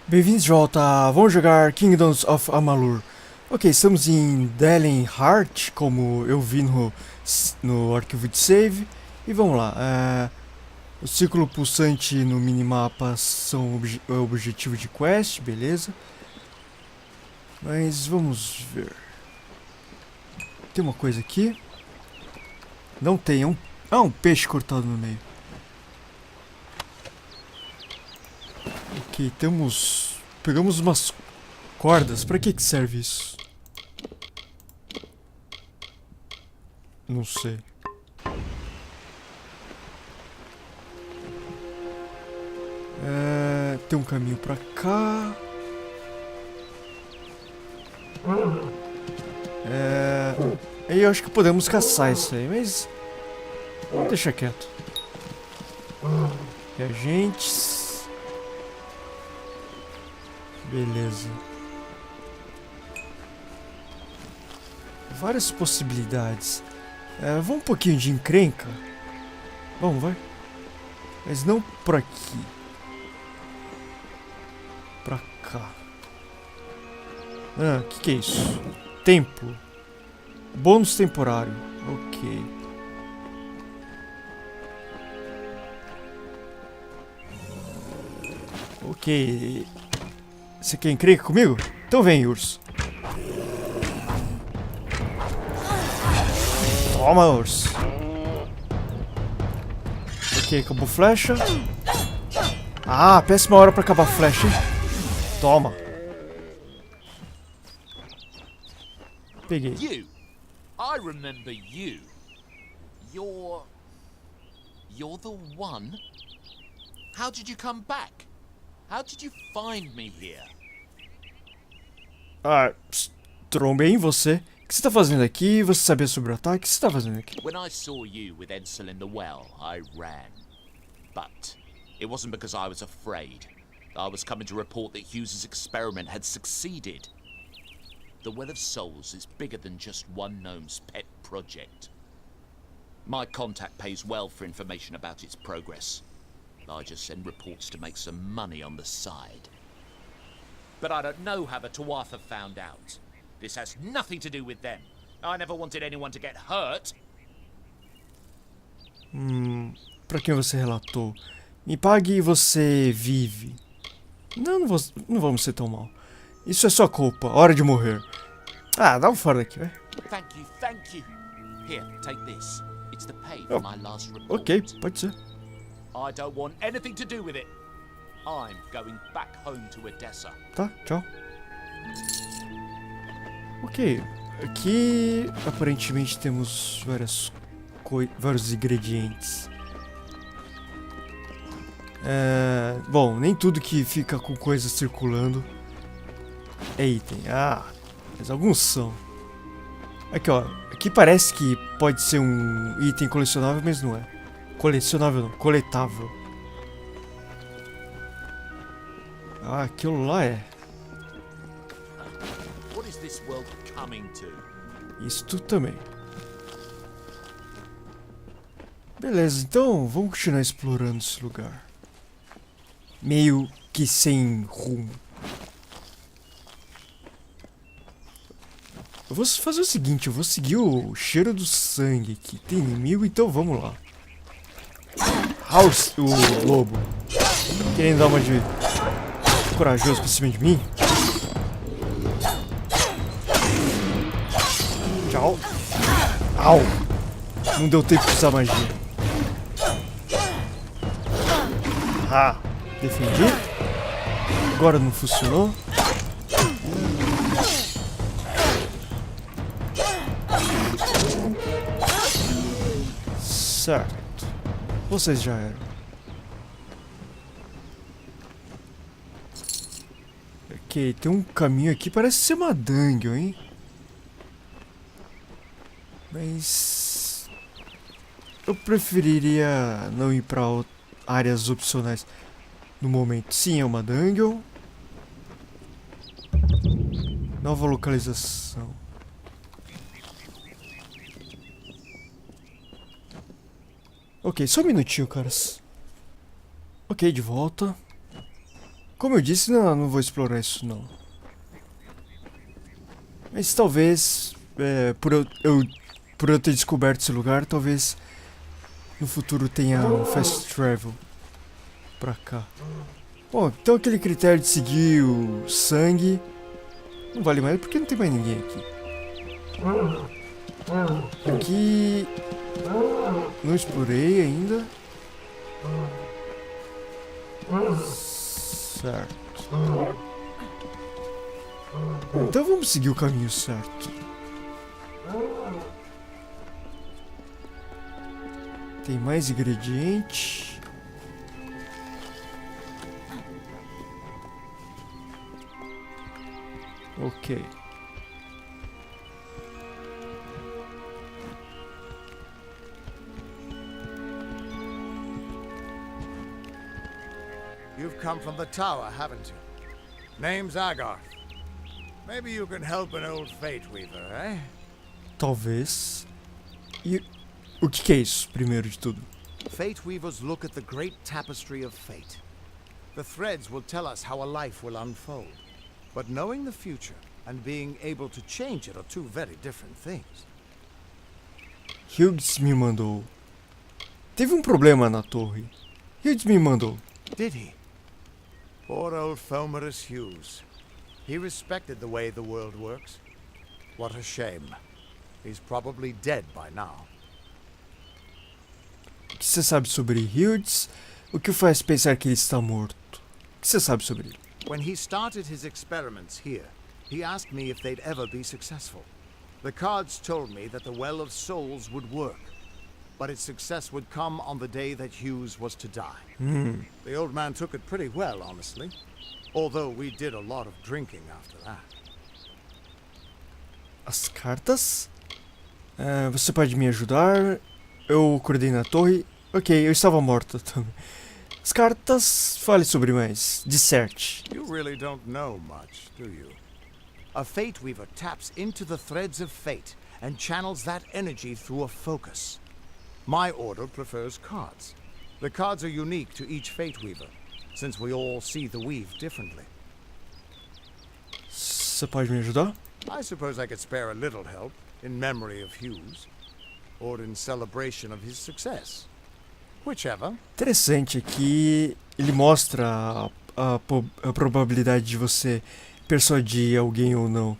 Bem-vindos de volta, vamos jogar Kingdoms of Amalur. Ok, estamos em Heart, como eu vi no arquivo de save. E vamos lá, o círculo pulsante no minimapa é o objetivo de quest, beleza. Mas vamos ver. Tem uma coisa aqui? Não tem, é um peixe cortado no meio. Ok, pegamos umas cordas. Pra que serve isso? Não sei. Tem um caminho pra cá. Eu acho que podemos caçar isso aí, mas deixa quieto. Reagentes. Beleza. Várias possibilidades. Vamos um pouquinho de encrenca. Vamos, vai. Mas não por aqui. Pra cá. Que é isso? Templo. Bônus temporário. Ok. Ok. Você quer encrenca comigo? Então vem, urso. Toma, urso. Ok, acabou flecha. Ah, péssima hora pra acabar a flecha, hein? Toma. Peguei. You. I remember you. You're the one? How did you come back? How did you find me here? Trombei em você. O que você tá fazendo aqui? Você sabia sobre o ataque? O que você tá fazendo aqui? When I saw you with Edsel in the well, I ran. But it wasn't because I was afraid. I was coming to report that Hughes' experiment had succeeded. The Well of Souls is bigger than just one gnome's pet project. My contact pays well for information about its progress. I just send reports to make some money on the side. But I don't know how the Tuatha found out. This has nothing to do with them. I never wanted anyone to get hurt. Pra quem você relatou? Me pague e você vive. Não vamos ser tão mal. Isso é sua culpa. Hora de morrer. Dá um fora daqui, vai. Thank you, thank you. Here, take this. It's the pay for my last report. Ok, pode ser. I don't want anything to do with it. I'm going back home to Odessa. Tá, tchau. Ok, aqui aparentemente temos vários ingredientes. Bom, nem tudo que fica com coisas circulando é item. Mas alguns são. Aqui, ó. Aqui parece que pode ser um item colecionável, mas não é. Colecionável não, coletável. Aquilo lá é. What is this world coming to? Isto também. Beleza, então vamos continuar explorando esse lugar. Meio que sem rumo. Eu vou fazer o seguinte, eu vou seguir o cheiro do sangue aqui. Tem inimigo, então vamos lá. O lobo. Querendo dar uma de corajoso pra cima de mim. Tchau. Au. Não deu tempo de usar magia. Defendi. Agora não funcionou. Certo. Vocês já eram. Ok, tem um caminho aqui. Parece ser uma dungeon, hein? Mas eu preferiria não ir pra áreas opcionais no momento. Sim, é uma dungeon. Nova localização. Ok, só um minutinho, caras. Ok, de volta. Como eu disse, não vou explorar isso não. Mas talvez, por eu ter descoberto esse lugar, talvez no futuro tenha um fast travel pra cá. Bom, então aquele critério de seguir o sangue não vale mais porque não tem mais ninguém aqui. Aqui não explorei ainda. Certo. Então vamos seguir o caminho certo. Tem mais ingrediente. Ok. You've come from the tower, haven't you? Name's Argath. Maybe you can help an old fate weaver, eh? Talvez. E o que é isso, primeiro de tudo? Fate weavers look at the great tapestry of fate. The threads will tell us how a life will unfold. But knowing the future and being able to change it are two very different things. Hughes me mandou. Teve um problema na torre. Hughes me mandou. Did he? Poor old Fomerus Hughes. He respected the way the world works. What a shame. He's probably dead by now. O que você sabe sobre Hughes? O que o faz pensar que ele está morto? O que você sabe sobre ele? When he started his experiments here, he asked me if they'd ever be successful. The cards told me that the Well of Souls would work, but its success would come on the day that Hughes was to die. The old man took it pretty well, honestly, although we did a lot of drinking after that. As cartas? Você pode me ajudar? Eu acordei na torre. Ok, eu estava morta também. As cartas, fale sobre mais. Disserte. You really don't know much, do you? A fate weaver taps into the threads of fate and channels that energy through a focus. My order prefers cards. The cards are unique to each fate weaver, since we all see the weave differently. Você pode me ajudar? I suppose I could spare a little help in memory of Hughes, or in celebration of his success. Whichever. Interessante que ele mostra a probabilidade de você persuadir alguém ou não.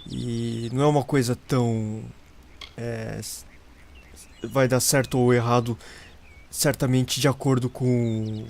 E não é uma coisa tão... vai dar certo ou errado certamente de acordo com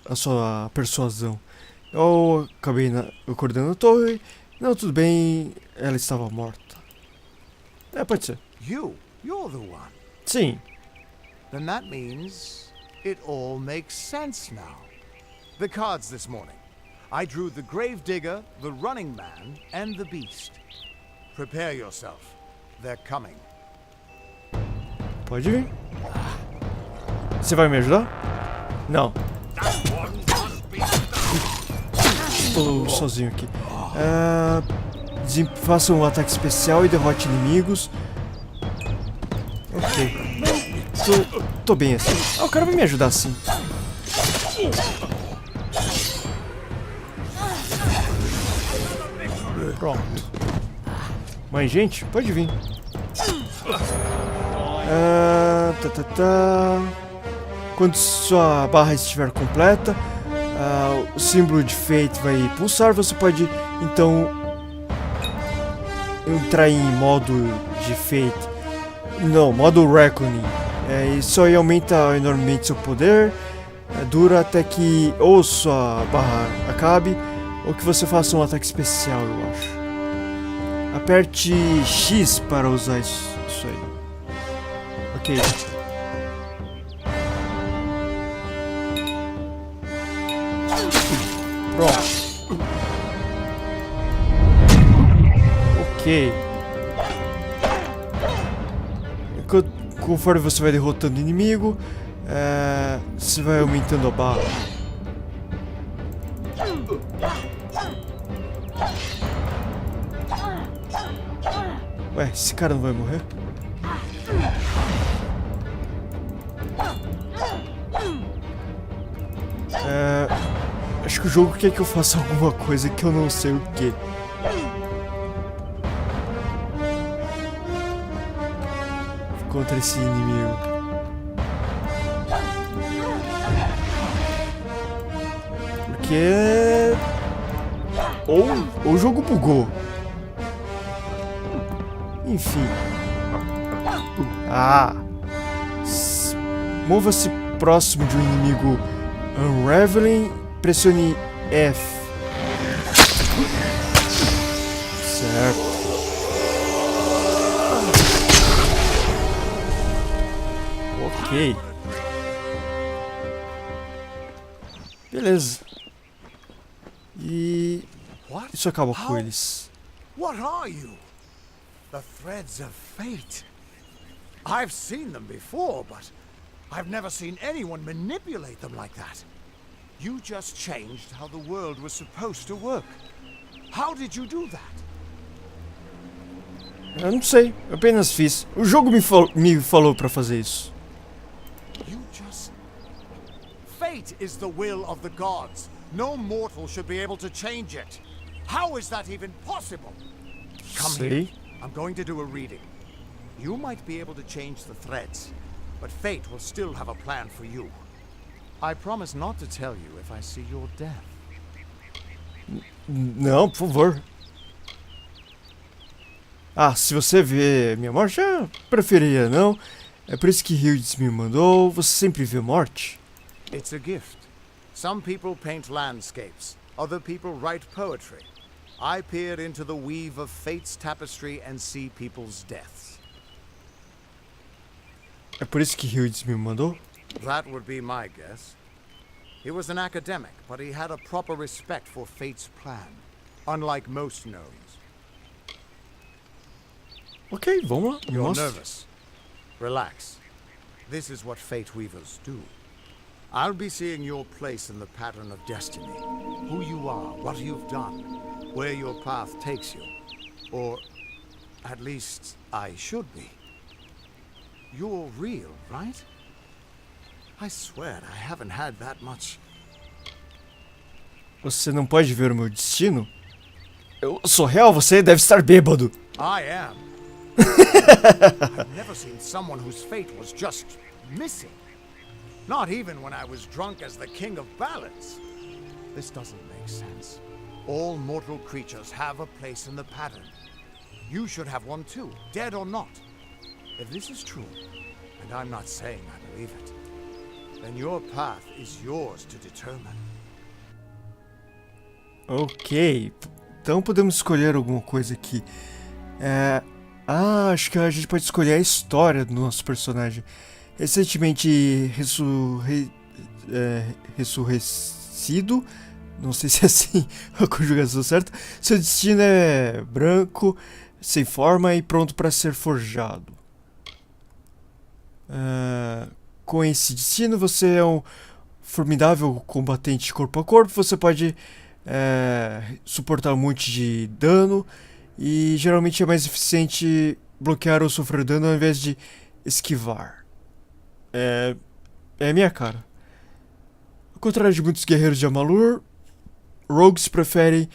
a sua persuasão. Eu acabei acordando a torre. Não, tudo bem, ela estava morta. Pode ser. You're the one. Sim. Then that means it all makes sense now. The cards this morning. I drew the Gravedigger, the Running Man, and the Beast. Prepare yourself. They're coming. Pode vir. Você vai me ajudar? Não. Estou sozinho aqui. Faça um ataque especial e derrote inimigos. Ok. Tô bem assim. O cara vai me ajudar assim. Pronto. Mais gente? Pode vir. Quando sua barra estiver completa, o símbolo de Fate vai pulsar. Você pode então entrar em modo de Fate. Não, modo Reckoning. Isso aí aumenta enormemente seu poder. Dura até que ou sua barra acabe ou que você faça um ataque especial, eu acho. Aperte X para usar isso aí. Ok. Pronto. Ok. Conforme você vai derrotando o inimigo, você vai aumentando a barra. Ué, esse cara não vai morrer? Acho acho que o jogo quer que eu faça alguma coisa que eu não sei o que. Contra esse inimigo. Porque... Ou o jogo bugou. Enfim. Mova-se próximo de um inimigo Unraveling. Pressione F. Certo. Ok. Beleza. E isso acaba com eles. What are you? The threads of fate. I've seen them before, but I've never seen anyone manipulate them like that. You just changed how the world was supposed to work. How did you do that? Eu não sei, eu apenas fiz. O jogo me falou pra fazer isso. You just... Fate is the will of the gods. No mortal should be able to change it. How is that even possible? Come here. I'm going to do a reading. You might be able to change the threads, but fate will still have a plan for you. I promise not to tell you if I see your death. Não, por favor. Se você vê minha morte, eu preferia não. É por isso que Hughes me mandou. Você sempre vê morte? It's a gift. Some people paint landscapes. Other people write poetry. I peer into the weave of fate's tapestry and see people's deaths. É por isso que Hughes me mandou? That would be my guess. He was an academic, but he had a proper respect for fate's plan, unlike most gnomes. Ok, vamos lá. You're nervous. Relax. This is what fate weavers do. I'll be seeing your place in the pattern of destiny. Who you are, what you've done, where your path takes you. Or, at least, I should be. You're real, right? I swear I haven't had that much. Você não pode ver o meu destino? Eu sou real, você deve estar bêbado. I am. I've never seen someone whose fate was just missing. Not even when I was drunk as the king of ballads. This doesn't make sense. All mortal creatures have a place in the pattern. You should have one too, dead or not. If this is true, and I'm not saying I believe it, then your path is yours to determine. Ok, então podemos escolher alguma coisa aqui. Acho que a gente pode escolher a história do nosso personagem. Recentemente ressurrecido, não sei se é assim a conjugação certa. Seu destino é branco, sem forma e pronto para ser forjado. Com esse destino você é um formidável combatente corpo a corpo. Você pode suportar um monte de dano e geralmente é mais eficiente bloquear ou sofrer dano ao invés de esquivar. É a minha cara. Ao contrário de muitos guerreiros de Amalur, rogues preferem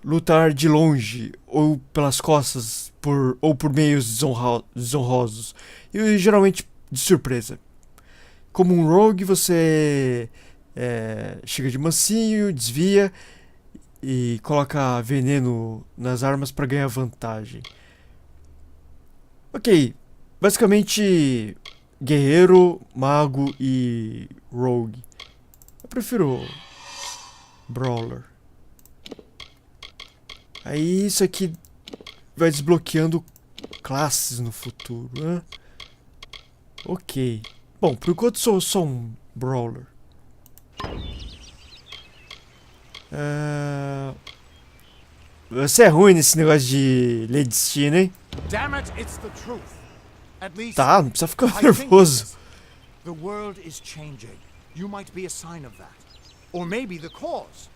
lutar de longe ou pelas costas ou por meios desonrosos e geralmente de surpresa. Como um rogue, você chega de mansinho, desvia e coloca veneno nas armas para ganhar vantagem. Ok, basicamente guerreiro, mago e rogue. Eu prefiro brawler. Aí isso aqui vai desbloqueando classes no futuro, né? Ok. Bom, por enquanto sou só um brawler. Você é ruim nesse negócio de ler destino, hein? Tá, não precisa ficar nervoso. The world is changing. You might be a sign of that. Or maybe the cause.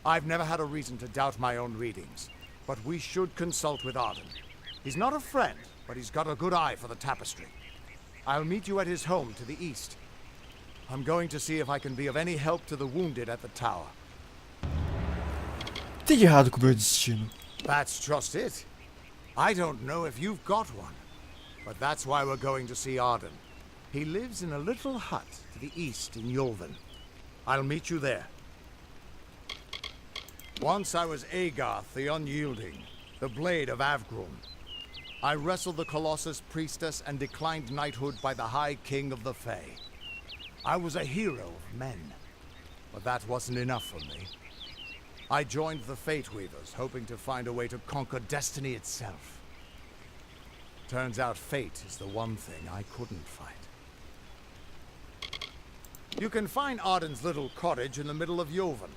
I've never had a reason to doubt my own readings. But we should consult with Arden. He's not a friend, but he's got a good eye for the tapestry. I'll meet you at his home to the east. I'm going to see if I can be of any help to the wounded at the tower. tem de errado com o meu destino? That's just it. I don't know if you've got one, but that's why we're going to see Arden. He lives in a little hut to the east in Yulven. I'll meet you there. Once I was Argath the Unyielding, the blade of Avgrum. I wrestled the Colossus priestess and declined knighthood by the High King of the Fae. I was a hero of men, but that wasn't enough for me. I joined the Fate Weavers, hoping to find a way to conquer destiny itself. Turns out fate is the one thing I couldn't fight. You can find Arden's little cottage in the middle of Yulven.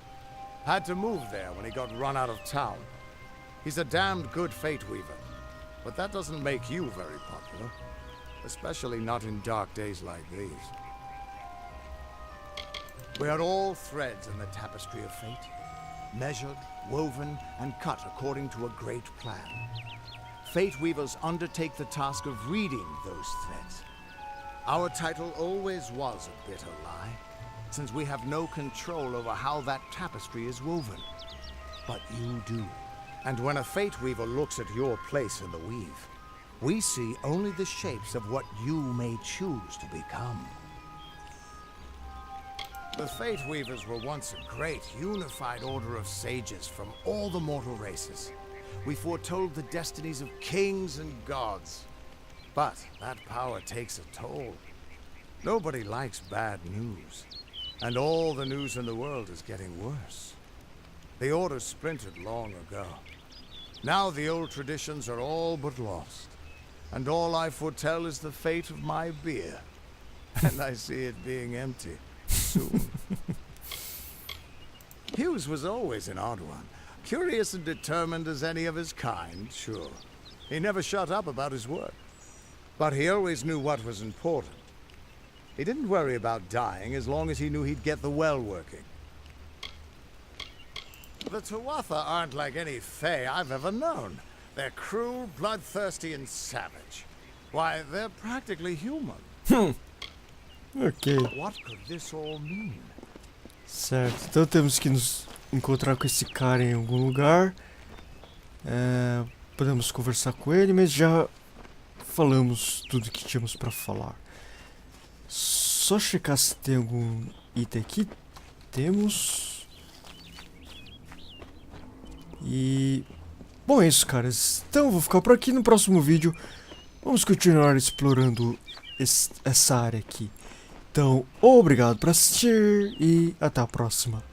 Had to move there when he got run out of town. He's a damned good Fate Weaver, but that doesn't make you very popular. Especially not in dark days like these. We are all threads in the tapestry of fate. Measured, woven, and cut according to a great plan. Fate Weavers undertake the task of reading those threads. Our title always was a bitter lie, since we have no control over how that tapestry is woven. But you do. And when a Fate Weaver looks at your place in the weave, we see only the shapes of what you may choose to become. The Fate Weavers were once a great, unified order of sages from all the mortal races. We foretold the destinies of kings and gods. But that power takes a toll. Nobody likes bad news. And all the news in the world is getting worse. The Order splintered long ago. Now the old traditions are all but lost. And all I foretell is the fate of my beer. And I see it being empty. Soon. Hughes was always an odd one. Curious and determined as any of his kind, sure. He never shut up about his work. But he always knew what was important. He didn't worry about dying as long as he knew he'd get the well working. The Tuatha aren't like any Fae I've ever known. They're cruel, bloodthirsty, and savage. Why, they're practically human. Ok. What could this all mean? Certo, então temos que nos encontrar com esse cara em algum lugar. Podemos conversar com ele, mas já falamos tudo que tínhamos para falar. Só checar se tem algum item aqui. Temos. E... bom, é isso, caras. Então eu vou ficar por aqui. No próximo vídeo vamos continuar explorando essa área aqui. Então, obrigado por assistir e até a próxima.